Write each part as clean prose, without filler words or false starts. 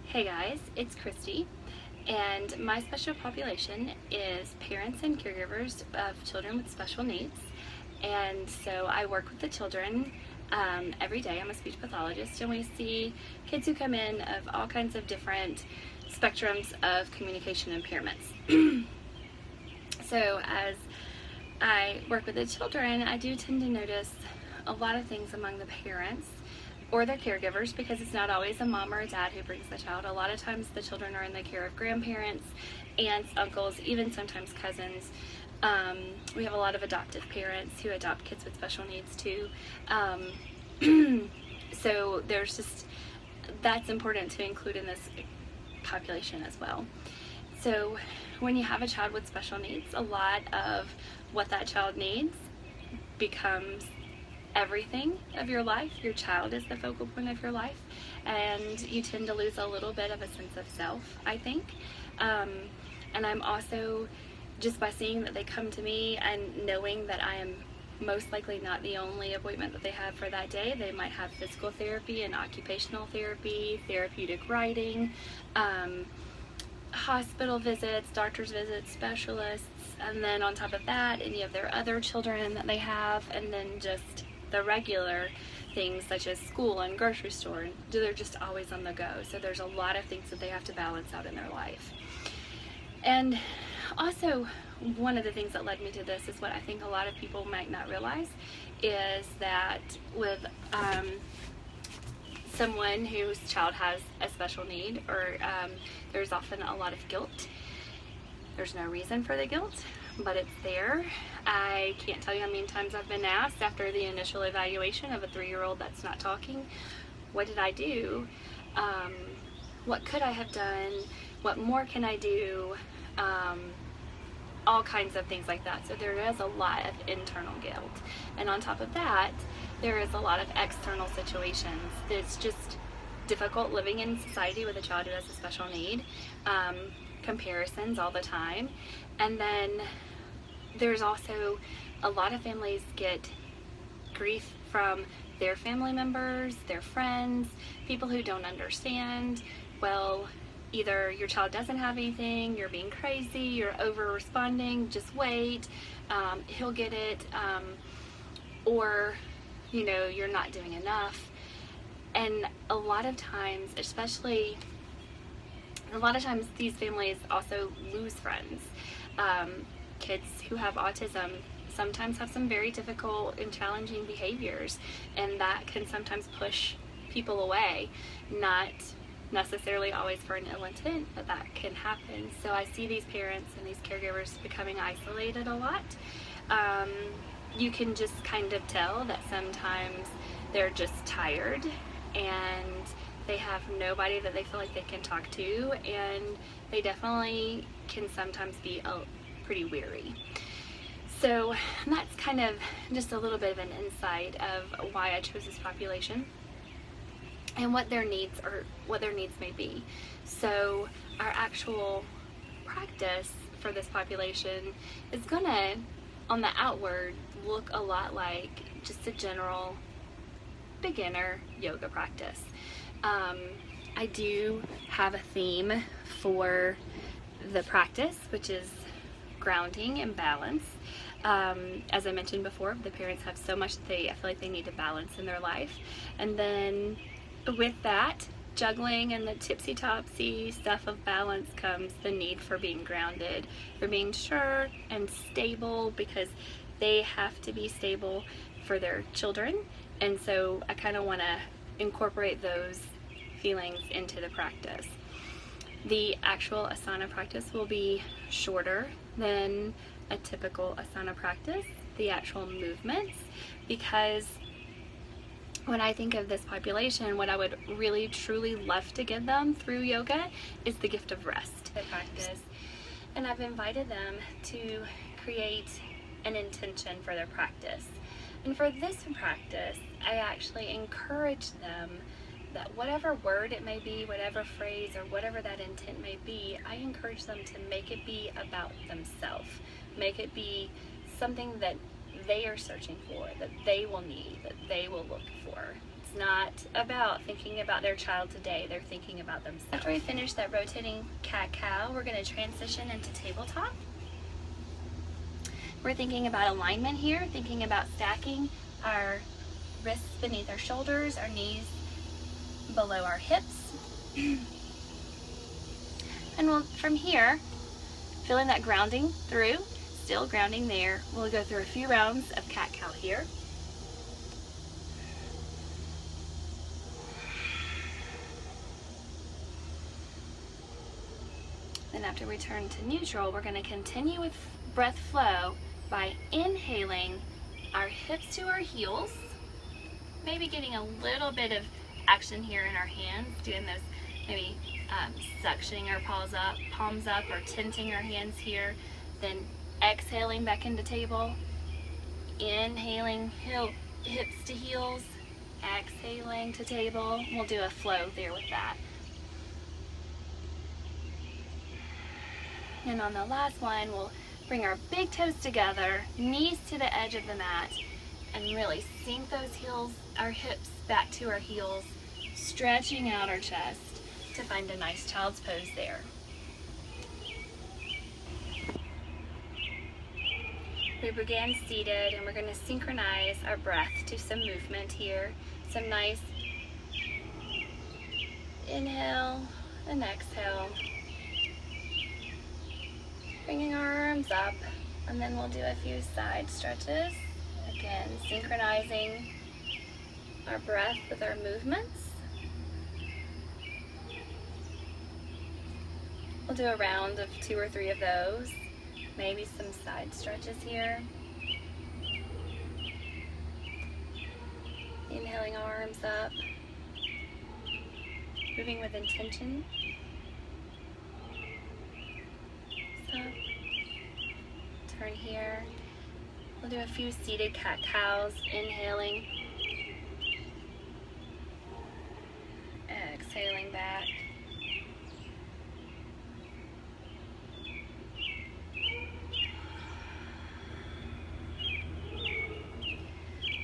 Hey guys, it's Christy, and my special population is parents and caregivers of children with special needs. And so I work with the children every day. I'm a speech pathologist, and we see kids who come in of all kinds of different spectrums of communication impairments. So as I work with the children, I do tend to notice a lot of things among the parents or their caregivers, because it's not always a mom or a dad who brings the child. A lot of times the children are in the care of grandparents, aunts, uncles, even sometimes cousins. We have a lot of adoptive parents who adopt kids with special needs too. So there's just, that's important to include in this population as well. So when you have a child with special needs, a lot of what that child needs becomes everything of your life. Your child is the focal point of your life, and you tend to lose a little bit of a sense of self, I think. And I'm also, just by seeing that they come to me and knowing that I am most likely not the only appointment that they have for that day. They might have physical therapy and occupational therapy, therapeutic writing, hospital visits, doctor's visits, specialists, and then on top of that, any of their other children that they have, and then just the regular things such as school and grocery store. They're just always on the go. So there's a lot of things that they have to balance out in their life. And also, one of the things that led me to this is what I think a lot of people might not realize, is that with someone whose child has a special need, or there's often a lot of guilt. There's no reason for the guilt, but it's there. I can't tell you how many times I've been asked after the initial evaluation of a 3-year-old that's not talking, what did I do? What could I have done? What more can I do? All kinds of things like that. So there is a lot of internal guilt. And on top of that, there is a lot of external situations. It's just difficult living in society with a child who has a special need. Comparisons all the time. And then there's also a lot of families get grief from their family members, their friends, people who don't understand. Well, either your child doesn't have anything, you're being crazy, you're over responding, just wait, he'll get it, or you know, you're not doing enough. And a lot of times, these families also lose friends. Kids who have autism sometimes have some very difficult and challenging behaviors, and that can sometimes push people away. Not necessarily always for an ill intent, but that can happen. So I see these parents and these caregivers becoming isolated a lot. You can just kind of tell that sometimes they're just tired and they have nobody that they feel like they can talk to, and they definitely can sometimes be pretty weary. So that's kind of just a little bit of an insight of why I chose this population and what their needs may be. So our actual practice for this population is gonna, on the outward, look a lot like just a general beginner yoga practice. I do have a theme for the practice, which is grounding and balance. As I mentioned before, the parents have so much I feel like they need to balance in their life. And then with that, juggling and the tipsy-topsy stuff of balance comes the need for being grounded, for being sure and stable, because they have to be stable for their children. And so I kind of want to incorporate those feelings into the practice. The actual asana practice will be shorter than a typical asana practice, the actual movements, because when I think of this population, what I would really truly love to give them through yoga is the gift of rest. The practice, and I've invited them to create an intention for their practice. And for this practice, I actually encourage them that whatever word it may be, whatever phrase or whatever that intent may be, I encourage them to make it be about themselves. Make it be something that they are searching for, that they will need, that they will look for. It's not about thinking about their child today, they're thinking about themselves. After we finish that rotating cat-cow, we're going to transition into tabletop. We're thinking about alignment here, thinking about stacking our wrists beneath our shoulders, our knees below our hips. And we'll, from here, feeling that grounding through, still grounding there, we'll go through a few rounds of cat-cow here. Then after we turn to neutral, we're going to continue with breath flow by inhaling our hips to our heels, maybe getting a little bit of action here in our hands, doing those maybe suctioning our palms up or tenting our hands here, then exhaling back into table, inhaling hips to heels, exhaling to table. We'll do a flow there with that. And on the last one, we'll bring our big toes together, knees to the edge of the mat, and really sink those heels, our hips back to our heels, stretching out our chest to find a nice child's pose there. We begin seated, and we're going to synchronize our breath to some movement here. Some nice inhale and exhale. Bringing our arms up, and then we'll do a few side stretches. Again, synchronizing our breath with our movements. We'll do a round of 2 or 3 of those. Maybe some side stretches here. Inhaling arms up. Moving with intention. Up. Turn here. We'll do a few seated cat-cows, inhaling, exhaling back.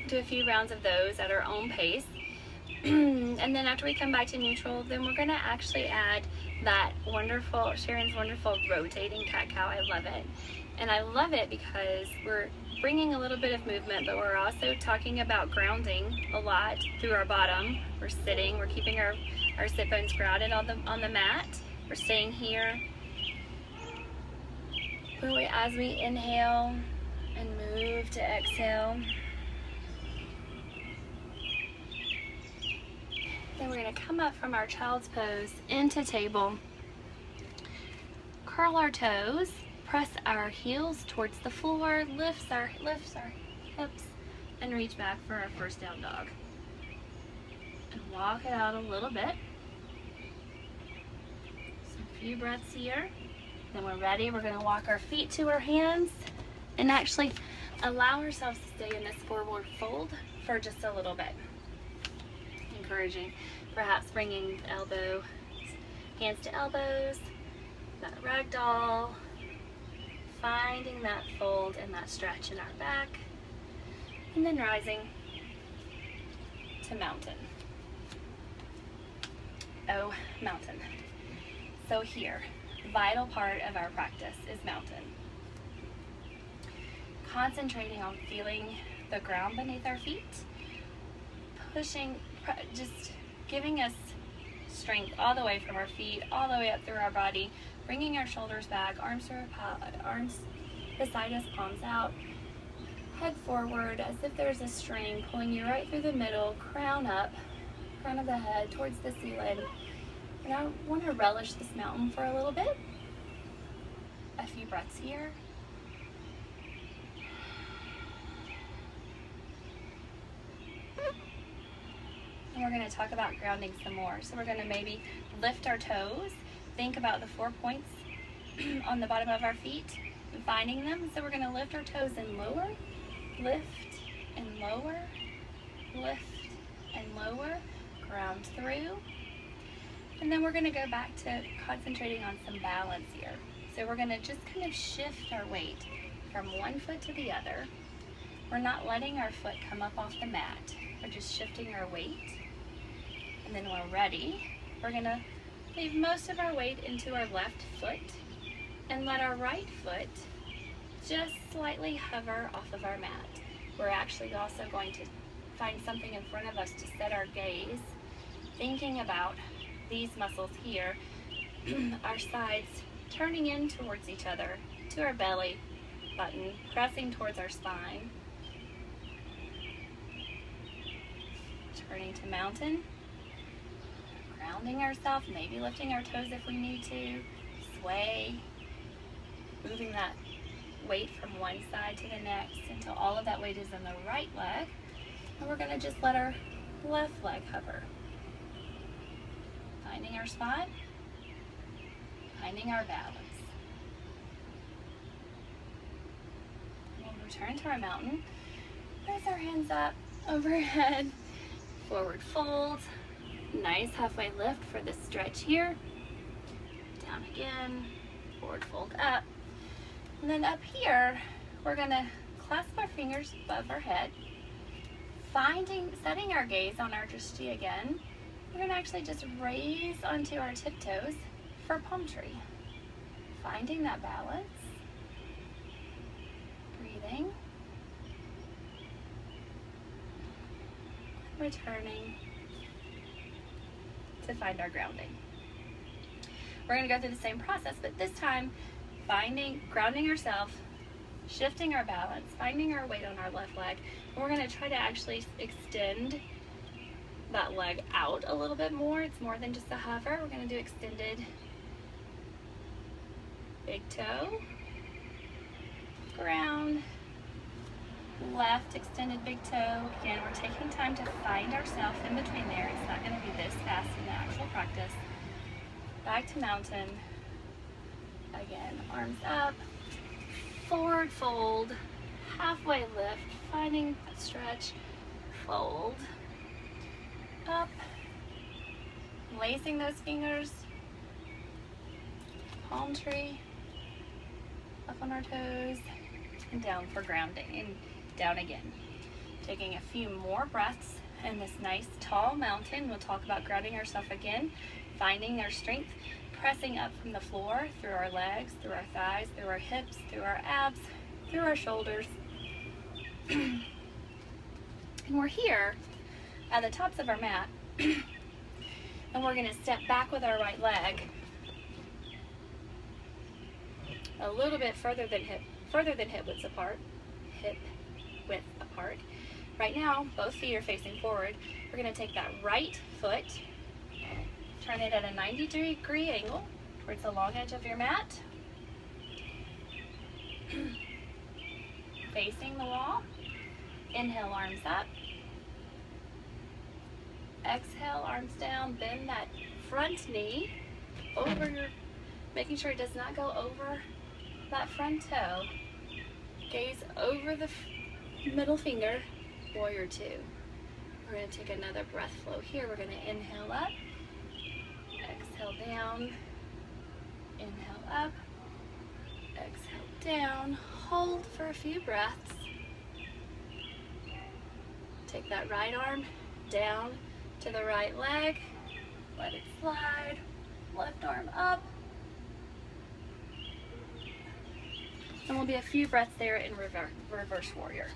Do a few rounds of those at our own pace. And then after we come back to neutral, then we're going to actually add that wonderful, Sharon's wonderful rotating cat-cow. I love it. And I love it because we're bringing a little bit of movement, but we're also talking about grounding a lot through our bottom. We're sitting, we're keeping our sit bones grounded on the mat. We're staying here. As we inhale and move to exhale. Then we're going to come up from our child's pose into table. Curl our toes, press our heels towards the floor, lifts our hips, and reach back for our first down dog. And walk it out a little bit. So a few breaths here. Then we're ready. We're going to walk our feet to our hands and actually allow ourselves to stay in this forward fold for just a little bit. Encouraging, perhaps bringing the hands to elbows, that ragdoll, finding that fold and that stretch in our back, and then rising to mountain. Oh, mountain. So here, vital part of our practice is mountain. Concentrating on feeling the ground beneath our feet, pushing, just giving us strength all the way from our feet, all the way up through our body, bringing our shoulders back, arms beside us, palms out, head forward as if there's a string pulling you right through the middle, crown up, crown of the head towards the ceiling. And I want to relish this mountain for a little bit. A few breaths here. And we're going to talk about grounding some more. So we're going to maybe lift our toes, think about the 4 points on the bottom of our feet, and finding them. So we're going to lift our toes and lower, lift and lower, lift and lower, ground through. And then we're going to go back to concentrating on some balance here. So we're going to just kind of shift our weight from one foot to the other. We're not letting our foot come up off the mat. We're just shifting our weight. And then when we're ready, we're gonna leave most of our weight into our left foot and let our right foot just slightly hover off of our mat. We're actually also going to find something in front of us to set our gaze, thinking about these muscles here, our sides turning in towards each other, to our belly button, pressing towards our spine. Turning to mountain, grounding ourselves, maybe lifting our toes if we need to, sway, moving that weight from one side to the next until all of that weight is in the right leg. And we're going to just let our left leg hover. Finding our spot, finding our balance. We'll return to our mountain. Raise our hands up, overhead, forward fold. Nice halfway lift for this stretch here. Down again, forward fold up. And then up here, we're gonna clasp our fingers above our head, setting our gaze on our drishti again. We're gonna actually just raise onto our tiptoes for palm tree. Finding that balance, breathing, returning to find our grounding. We're gonna go through the same process, but this time grounding ourselves, shifting our balance, finding our weight on our left leg. And we're gonna try to actually extend that leg out a little bit more. It's more than just a hover. We're gonna do extended big toe, ground, left extended big toe. Again, we're taking time to find ourselves in between there. It's not gonna be this fast in the actual practice. Back to mountain. Again, arms up, forward fold, halfway lift, finding a stretch, fold, up, lacing those fingers, palm tree, up on our toes, and down for grounding, and down again. Taking a few more breaths in this nice tall mountain. We'll talk about grounding ourselves again, finding our strength, pressing up from the floor, through our legs, through our thighs, through our hips, through our abs, through our shoulders. And we're here at the tops of our mat, and we're gonna step back with our right leg a little bit further than hip width apart. Right now, both feet are facing forward. We're gonna take that right foot, turn it at a 90-degree angle towards the long edge of your mat. Facing the wall. Inhale, arms up. Exhale, arms down. Bend that front knee over making sure it does not go over that front toe. Gaze over the middle finger, warrior two. We're going to take another breath flow here. We're going to inhale up. Exhale down, inhale up, exhale down, hold for a few breaths. Take that right arm down to the right leg, let it slide, left arm up. And we'll be a few breaths there in reverse warrior.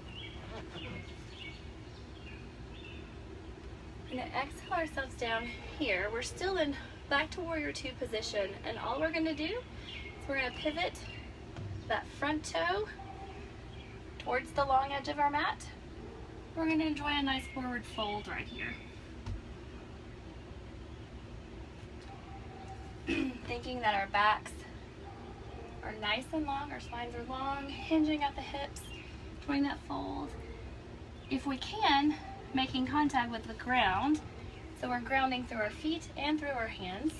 And exhale ourselves down here. We're still in back to warrior two position, and all we're gonna do is we're gonna pivot that front toe towards the long edge of our mat. We're gonna enjoy a nice forward fold right here. Thinking that our backs are nice and long, our spines are long, hinging at the hips, enjoying that fold. If we can, making contact with the ground. So we're grounding through our feet and through our hands.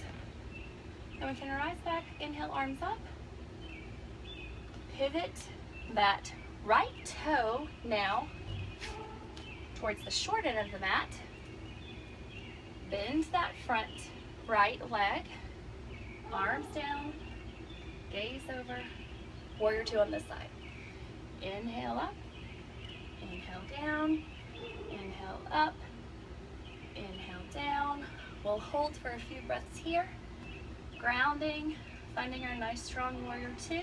And we can rise back, inhale, arms up. Pivot that right toe now towards the short end of the mat. Bend that front right leg. Arms down, gaze over, warrior two on this side. Inhale up, inhale down, inhale Inhale up, inhale down. We'll hold for a few breaths here. Grounding, finding our nice strong warrior two.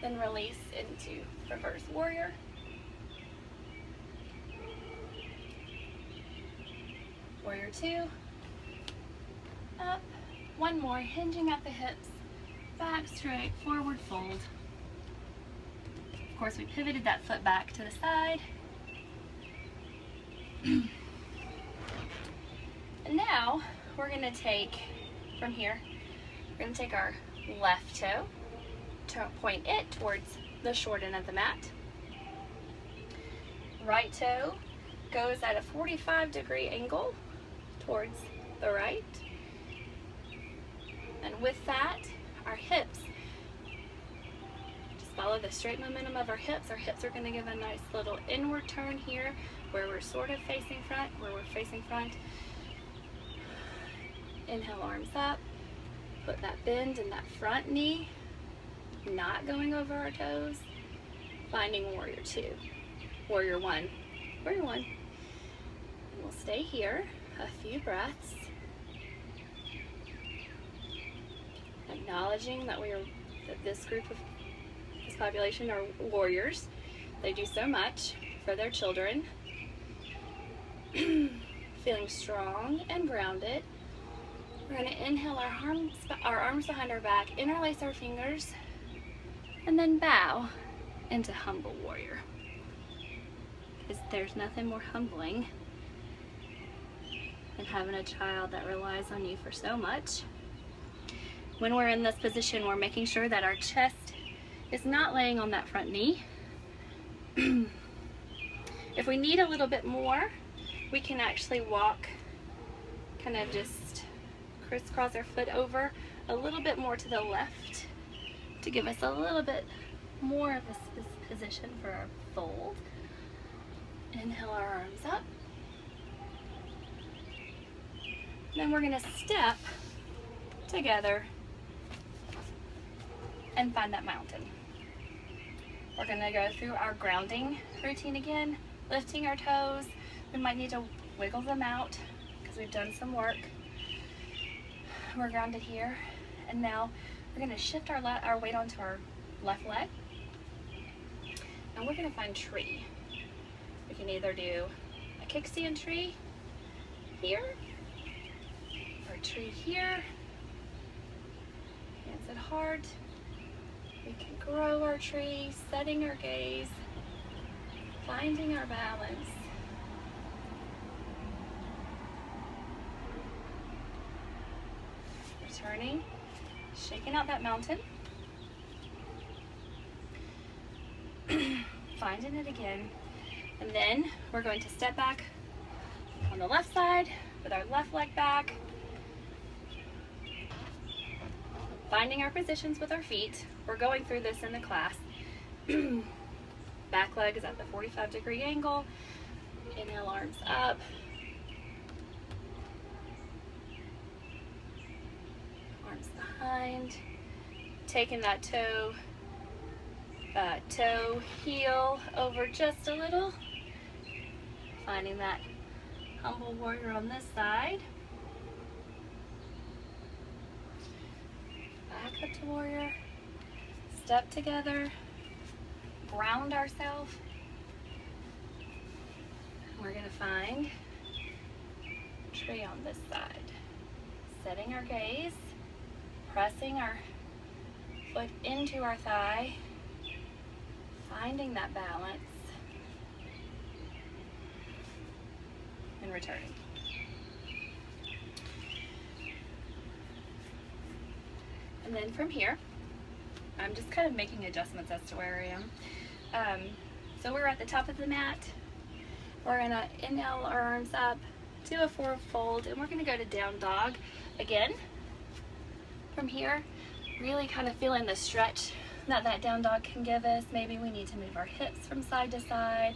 Then release into reverse warrior. Warrior two. Up. One more, hinging at the hips. Back straight, forward fold. Of course, we pivoted that foot back to the side. And now we're going to take, from here, we're going to take our left toe, point it towards the short end of the mat. Right toe goes at a 45-degree angle towards the right. And with that, our hips, just follow the straight momentum of our hips. Our hips are going to give a nice little inward turn here where we're sort of facing front, Inhale, arms up. Put that bend in that front knee, not going over our toes. Finding warrior two, warrior one. And we'll stay here a few breaths. Acknowledging that this population are warriors. They do so much for their children. Feeling strong and grounded. We're going to inhale our arms behind our back, interlace our fingers, and then bow into humble warrior. Because there's nothing more humbling than having a child that relies on you for so much. When we're in this position, we're making sure that our chest is not laying on that front knee. If we need a little bit more, we can actually walk, kind of just crisscross our foot over a little bit more to the left to give us a little bit more of a position for our fold. Inhale our arms up. Then we're going to step together and find that mountain. We're going to go through our grounding routine again, lifting our toes. We might need to wiggle them out because we've done some work. We're grounded here, and now we're going to shift our weight onto our left leg, and we're going to find tree. We can either do a kickstand tree here, or a tree here. Hands at heart. We can grow our tree, setting our gaze, finding our balance. Returning, shaking out that mountain. Finding it again. And then we're going to step back on the left side with our left leg back. Finding our positions with our feet. We're going through this in the class. Back leg is at the 45-degree angle. Inhale, arms up. Arms behind. Taking that toe heel over just a little. Finding that humble warrior on this side. Back up to warrior. Step together. Ground ourselves. We're going to find tree on this side. Setting our gaze. Pressing our foot into our thigh. Finding that balance. And returning. And then from here, I'm just kind of making adjustments as to where I am. So we're at the top of the mat. We're gonna inhale our arms up, do a forward fold, and we're gonna go to down dog again. From here, really kind of feeling the stretch that down dog can give us. Maybe we need to move our hips from side to side.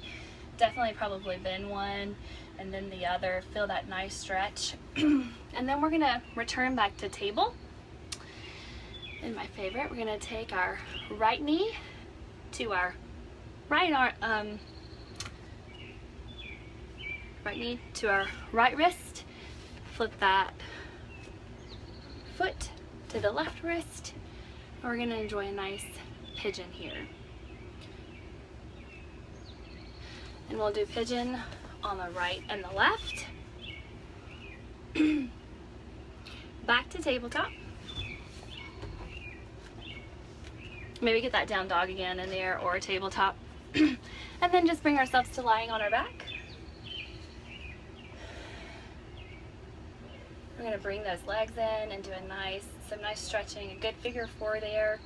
Definitely probably bend one and then the other. Feel that nice stretch. And then we're gonna return back to table. And my favorite, we're gonna take our right knee to our right arm, right knee to our right wrist, flip that foot to the left wrist. We're going to enjoy a nice pigeon here. And we'll do pigeon on the right and the left. Back to tabletop. Maybe get that down dog again in there, or tabletop. And then just bring ourselves to lying on our back. We're going to bring those legs in and do some nice stretching, a good figure 4 there.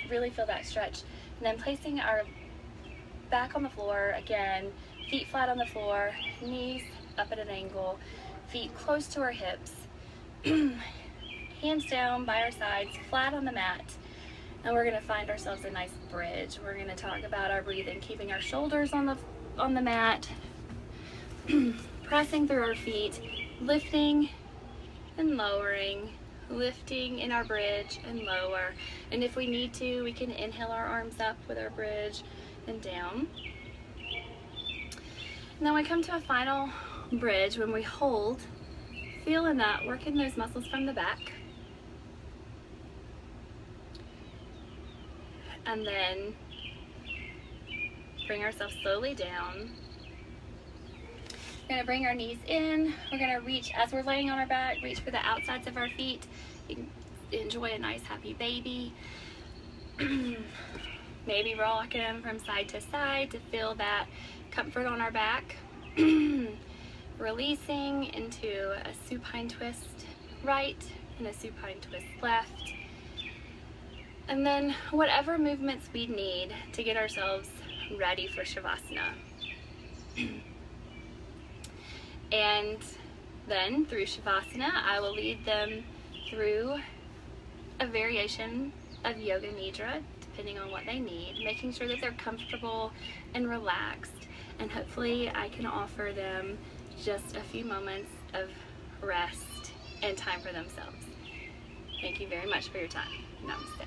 Really feel that stretch. And then placing our back on the floor, again, feet flat on the floor, knees up at an angle, feet close to our hips, hands down by our sides, flat on the mat. And we're going to find ourselves a nice bridge. We're going to talk about our breathing, keeping our shoulders on the mat, pressing through our feet, lifting and lowering, lifting in our bridge and lower. And if we need to, we can inhale our arms up with our bridge and down. And then we come to a final bridge when we hold, feeling that, working those muscles from the back. And then bring ourselves slowly down. We're going to bring our knees in. We're going to reach, as we're laying on our back, reach for the outsides of our feet. Enjoy a nice happy baby. Maybe rocking them from side to side to feel that comfort on our back. Releasing into a supine twist right and a supine twist left. And then whatever movements we need to get ourselves ready for Shavasana. And then through Shavasana, I will lead them through a variation of Yoga Nidra, depending on what they need, making sure that they're comfortable and relaxed. And hopefully I can offer them just a few moments of rest and time for themselves. Thank you very much for your time. Namaste.